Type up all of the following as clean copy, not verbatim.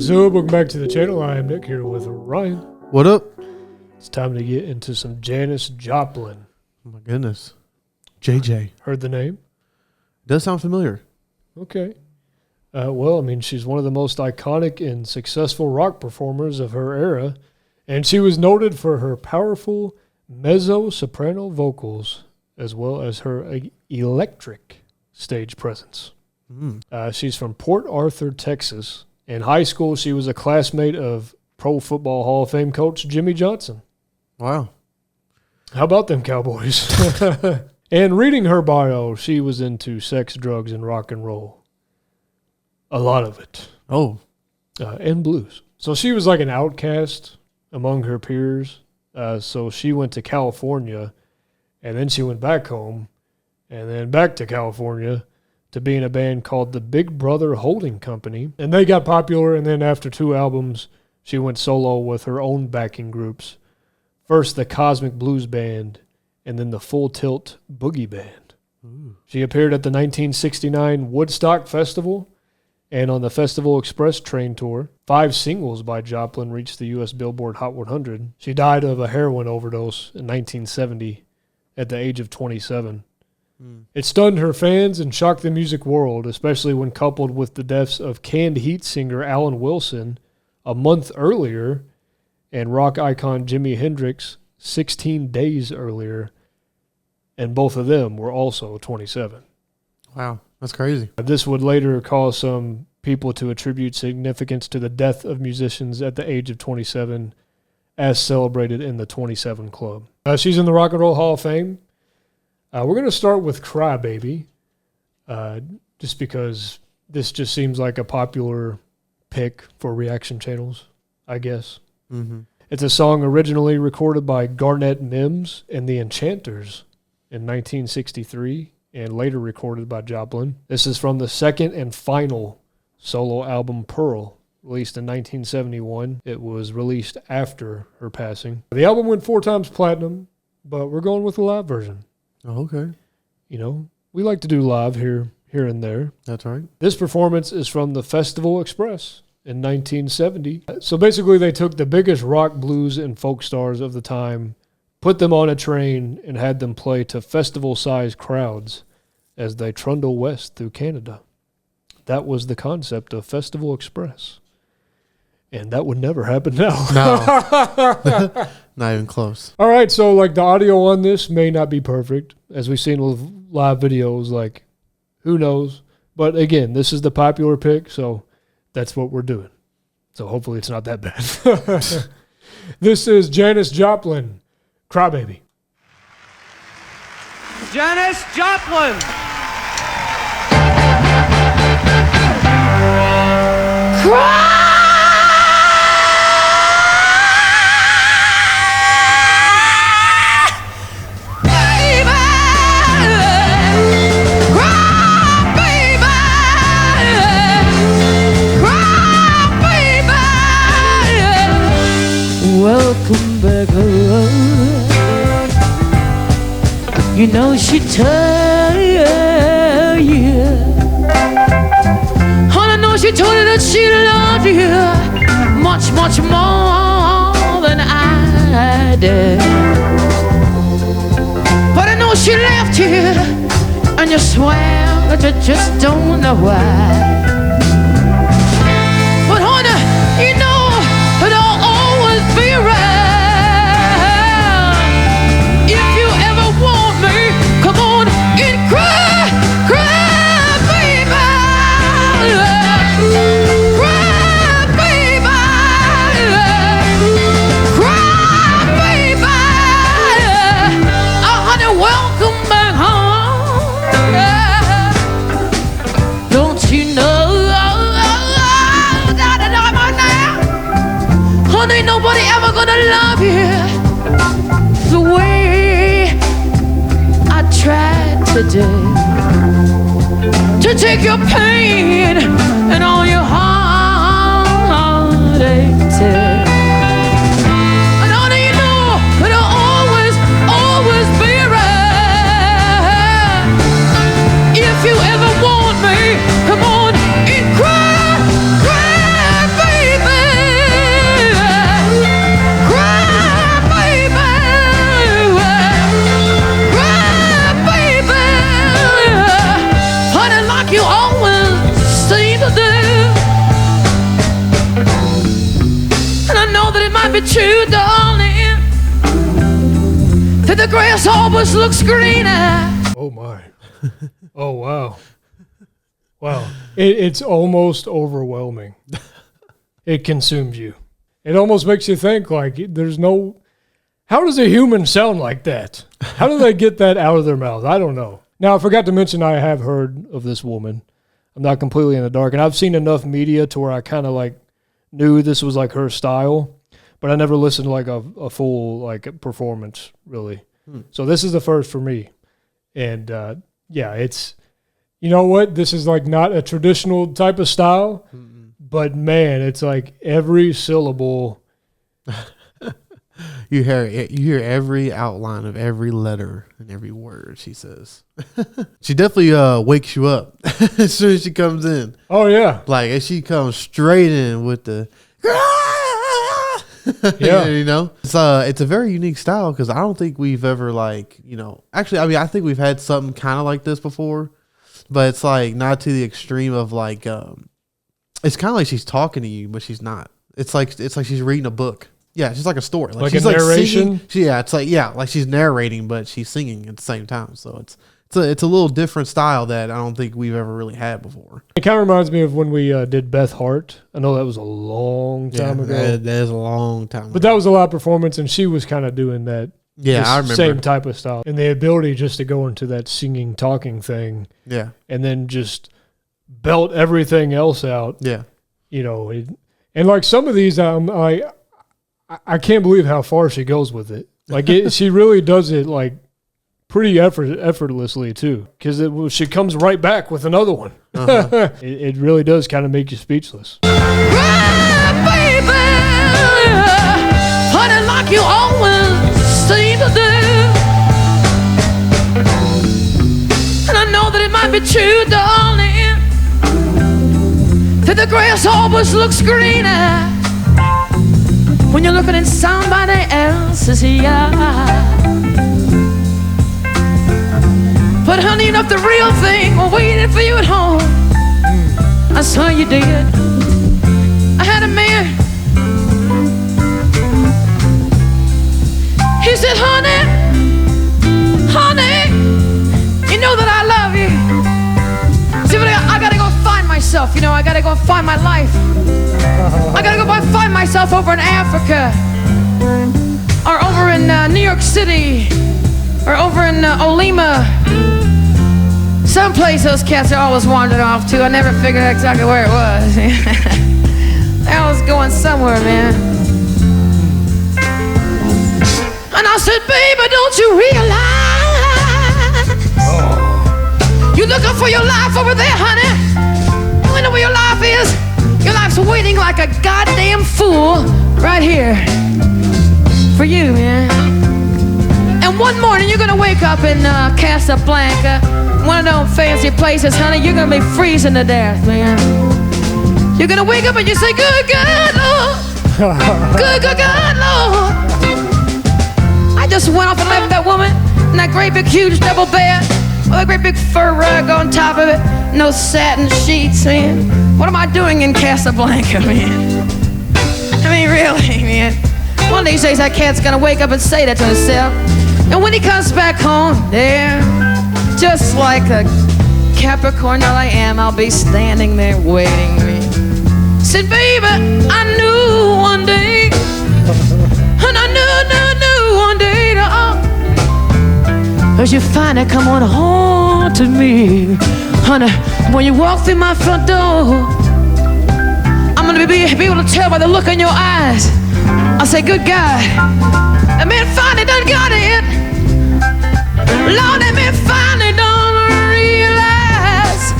So, welcome back to the channel. I am Nick here with Ryan. What up? It's time to get into some Janis Joplin. Oh my goodness. JJ. Heard the name? Does sound familiar. Okay. Well, I mean, she's one of the most iconic and successful rock performers of her era, and she was noted for her powerful mezzo-soprano vocals as well as her electric stage presence. She's from Port Arthur, Texas. In high school, she was a classmate of Pro Football Hall of Fame coach Jimmy Johnson. Wow. How about them Cowboys? And reading her bio, she was into sex, drugs, and rock and roll. A lot of it. Oh. And blues. So she was like an outcast among her peers. So she went to California, and then she went back home, and then back to California to be in a band called the Big Brother Holding Company. And they got popular, and then after 2 albums, she went solo with her own backing groups. First the Cosmic Blues Band, and then the Full Tilt Boogie Band. Ooh. She appeared at the 1969 Woodstock Festival and on the Festival Express train tour. 5 singles by Joplin reached the U.S. Billboard Hot 100. She died of a heroin overdose in 1970 at the age of 27. It stunned her fans and shocked the music world, especially when coupled with the deaths of Canned Heat singer Alan Wilson a month earlier and rock icon Jimi Hendrix 16 days earlier, and both of them were also 27. Wow, that's crazy. This would later cause some people to attribute significance to the death of musicians at the age of 27, as celebrated in the 27 Club. She's in the Rock and Roll Hall of Fame. We're going to start with Cry Baby, just because this just seems like a popular pick for reaction channels, I guess. Mm-hmm. It's a song originally recorded by Garnet Mims and the Enchanters in 1963 and later recorded by Joplin. This is from the second and final solo album, Pearl, released in 1971. It was released after her passing. The album went 4 times platinum, but we're going with the live version. Oh, okay. You know, we like to do live here and there. That's right. This performance is from the Festival Express in 1970. So basically they took the biggest rock, blues, and folk stars of the time, put them on a train, and had them play to festival-sized crowds as they trundle west through Canada. That was the concept of Festival Express. And that would never happen now. No. Not even close. All right, so like the audio on this may not be perfect. As we've seen with live videos, like who knows? But again, this is the popular pick, so that's what we're doing. So hopefully it's not that bad. This is Janis Joplin, Cry Baby. Janis Joplin. Cry! Welcome back home. You know she tell you, I know she told you that she loved you much, much more than I did. But I know she left you, and you swear that you just don't know why. But honey, you know that I'll always be around. If you ever want me, come on and cry, cry, baby. Cry, baby. Cry, baby. Oh, honey, welcome back home. Don't you know? Honey, nobody ever gonna love you the way I tried today to take your pain and all your heartache. And honey, you know that I'll always, always be around. If you ever want me, come on and cry, cry, baby. that the grass always looks greener. Oh my. Oh wow. Wow. It's almost overwhelming. It consumes you. It almost makes you think like there's no, how does a human sound like that? How do they get that out of their mouth? I don't know. Now, I forgot to mention I have heard of this woman. I'm not completely in the dark. And I've seen enough media to where I kind of like knew this was like her style, but I never listened to like a full like performance really. So this is the first for me. And yeah, it's, you know what? This is like not a traditional type of style, but man, it's like every syllable. You hear every outline of every letter and every word she says. She definitely wakes you up as soon as she comes in. Oh yeah. Like as she comes straight in with the Yeah. you know, it's a very unique style because I don't think we've ever like, you know, actually, I mean, I think we've had something kind of like this before, but it's like not to the extreme of like, it's kind of like she's talking to you, but she's not. It's like she's reading a book. Yeah, it's just like a story. Like she's a narration? Yeah, it's like, yeah, like she's narrating, but she's singing at the same time. So it's a little different style that I don't think we've ever really had before. It kind of reminds me of when we did Beth Hart. I know that was a long time ago. That is a long time But that was a live performance, and she was kind of doing that I remember. same type of style. And the ability just to go into that singing, talking thing, Yeah. and then just belt everything else out. Yeah. You know, and like some of these, I can't believe how far she goes with it. Like she really does it like pretty effortlessly too, because she comes right back with another one. Uh-huh. It really does kind of make you speechless. Cry, baby, honey, like you always seem to do. And I know that it might be true, darling, that the grass always looks greener when you're looking in somebody else's eye. But honey, you know the real thing was waiting for you at home. I saw you did. I had a man. He said, honey, you know that I love you. See, but I gotta go find myself. You know, I gotta go find my life. I gotta go find myself over in Africa, or over in New York City, or over in Olima. Someplace those cats are always wandered off to. I never figured out exactly where it was. I was going somewhere, man. And I said, baby, don't you realize you're looking for your life over there, honey? You know where your life is? Your life's waiting like a goddamn fool right here for you, man. And one morning you're gonna wake up in Casablanca, one of those fancy places, honey. You're gonna be freezing to death, man. You're gonna wake up and you say, good God, Lord. Good God, Lord. I just went off and left that woman in that great big huge double bed with a great big fur rug on top of it, no satin sheets, man. What am I doing in Casablanca, man? I mean, really, man. One of these days that cat's gonna wake up and say that to himself. And when he comes back home, there, just like a Capricorn that I am, I'll be standing there waiting, man. Said, baby, I knew one day, and I knew one day, as you finally come on home to me, honey, when you walk through my front door, I'm gonna be able to tell by the look in your eyes. I say, good God, that man finally done got it. Lord, that man finally done realize.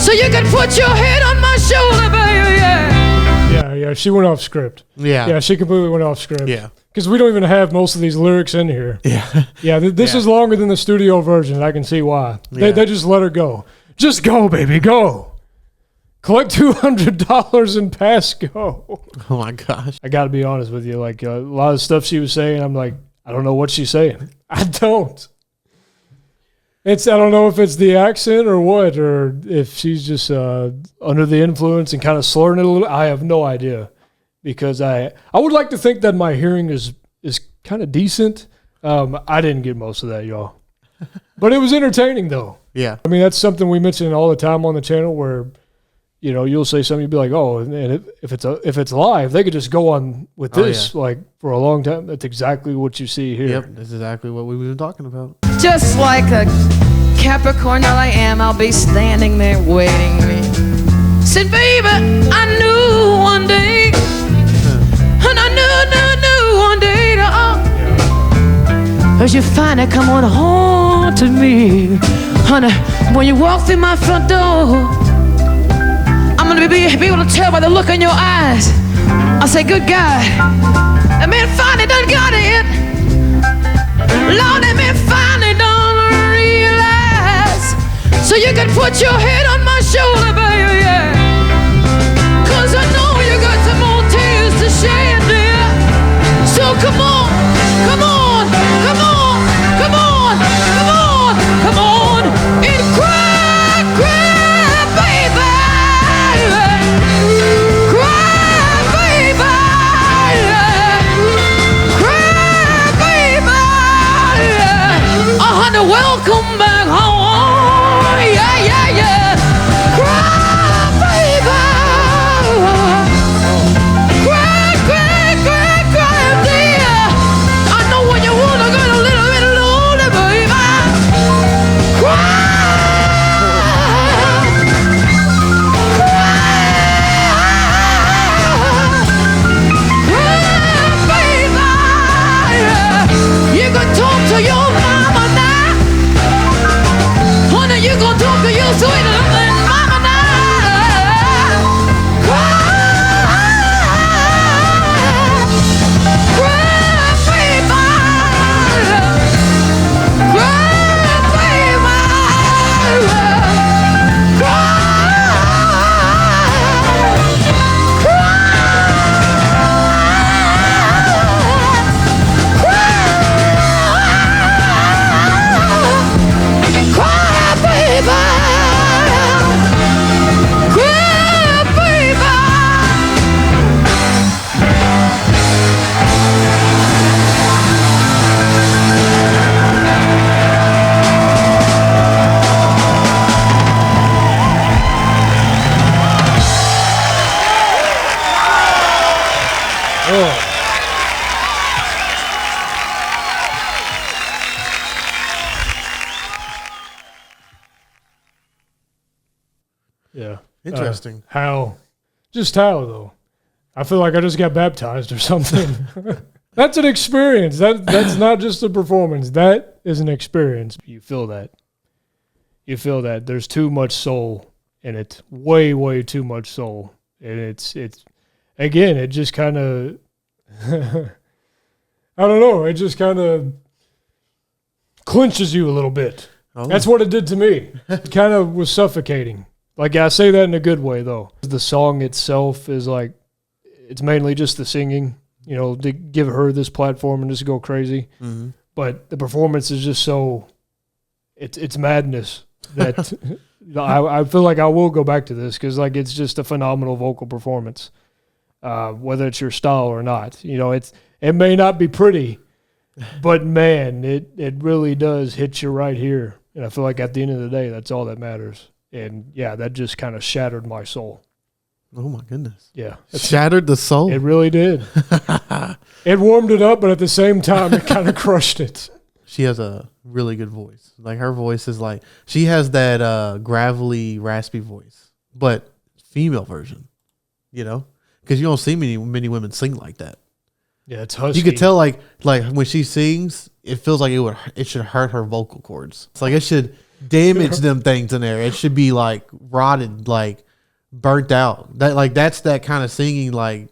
So you can put your head on my shoulder, baby, yeah. Yeah, she went off script. Yeah, she completely went off script. Yeah. Because we don't even have most of these lyrics in here. Yeah. Yeah, this is longer than the studio version. I can see why. Yeah. They just let her go. Just go, baby, go. Collect $200 and pass go. Oh my gosh. I got to be honest with you. Like a lot of stuff she was saying, I'm like, I don't know what she's saying. I don't. I don't know if it's the accent or what, or if she's just under the influence and kind of slurring it a little. I have no idea, because I would like to think that my hearing is kind of decent. I didn't get most of that, y'all. But it was entertaining, though. Yeah. I mean, that's something we mention all the time on the channel where, you know, you'll say something, you'll be like, oh, and if it's live, they could just go on with this like for a long time. That's exactly what you see here. Yep, that's exactly what we've been talking about. Just like a Capricorn that I am, I'll be standing there waiting. Said, baby, I knew one day, and I knew one day, as you finally come on home to me, honey, when you walk through my front door, I'm gonna be able to tell by the look in your eyes. I say, good God, that man finally done got it. Lord, that man finally done realize. So you can put your head on my shoulder, baby, yeah. 'Cause I know you got some more tears to shed, dear. So come on, come on, come on, come on, come on, come on, and cry, cry, baby. Cry, baby. Cry, baby. Honey, welcome back home. Yeah, yeah, yeah. Cry, baby. Cry, cry, cry, cry, dear. I know when you wanna get a little bit lonely, baby. Cry. You can talk to your mama now. Honey, you gonna talk to your sweet little mama now. Cry, cry, baby. Cry, baby. Cry, baby. Cry, baby. Oh. Yeah. Interesting. How though? I feel like I just got baptized or something. That's an experience. That's not just a performance. That is an experience. You feel that. You feel that. There's too much soul in it. Way, way too much soul. And it's again, it just kind of I don't know, it just kind of clinches you a little bit. Oh. That's what it did to me. It kind of was suffocating. Like, I say that in a good way, though. The song itself is like, it's mainly just the singing, you know, to give her this platform and just go crazy. Mm-hmm. But the performance is just so, it's madness that I feel like I will go back to this because, like, it's just a phenomenal vocal performance, whether it's your style or not. You know, it may not be pretty, but, man, it really does hit you right here. And I feel like at the end of the day, that's all that matters. And, yeah, that just kind of shattered my soul. Oh, my goodness. Yeah. Shattered the soul. It really did. It warmed it up, but at the same time, it kind of crushed it. She has a really good voice. Like, her voice is like, she has that gravelly, raspy voice, but female version, you know? Because you don't see many women sing like that. Yeah, it's husky. You could tell, like when she sings, it feels like it should hurt her vocal cords. It's like it should damage them things in there. It should be like rotted, like burnt out. That's that kind of singing, like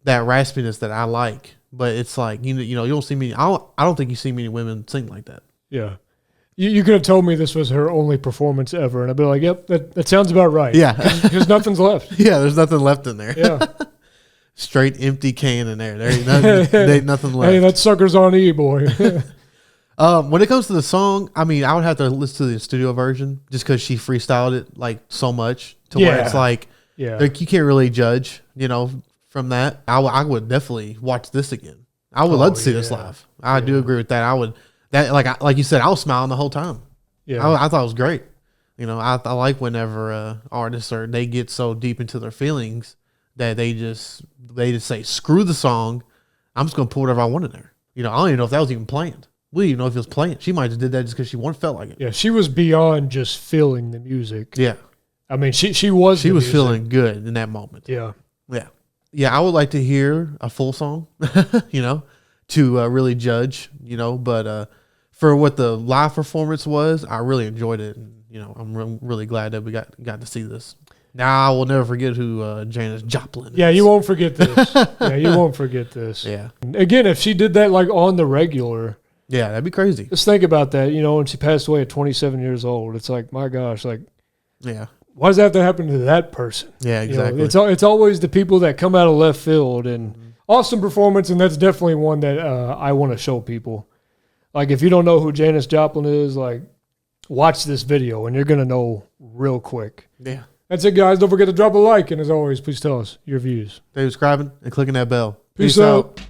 that raspiness that I like. But it's like you know you don't see many. I don't think you see many women sing like that. Yeah, you could have told me this was her only performance ever, and I'd be like, "Yep, that sounds about right." Yeah, because nothing's left. Yeah, there's nothing left in there. Yeah, straight empty can in there. There ain't nothing left. Hey, that sucker's on E, boy. When it comes to the song, I mean, I would have to listen to the studio version just because she freestyled it like so much to where it's like, yeah, you can't really judge, you know, from that. I would definitely watch this again. I would love to see this live. I do agree with that. I would like you said, I was smiling the whole time. Yeah, I thought it was great. You know, I like whenever artists they get so deep into their feelings that they just say, screw the song. I'm just gonna put whatever I want in there. You know, I don't even know if that was even planned. We didn't even know if it was planned. She might have just did that just because she felt like it. Yeah, she was beyond just feeling the music. Yeah. I mean, she was feeling good in that moment. Yeah. Yeah. Yeah, I would like to hear a full song, you know, to really judge, you know, but for what the live performance was, I really enjoyed it. And, you know, I'm really glad that we got to see this. Now, I will never forget who Janis Joplin is. Yeah, you won't forget this. Yeah, you won't forget this. Yeah. Again, if she did that like on the regular. Yeah, that'd be crazy. Just think about that, you know, when she passed away at 27 years old. It's like, my gosh, like, yeah. Why does that have to happen to that person? Yeah, exactly. You know, it's always the people that come out of left field, and awesome performance, and that's definitely one that I want to show people. Like, if you don't know who Janis Joplin is, like, watch this video, and you're going to know real quick. Yeah. That's it, guys. Don't forget to drop a like, and as always, please tell us your views. Stay subscribing and clicking that bell. Peace out.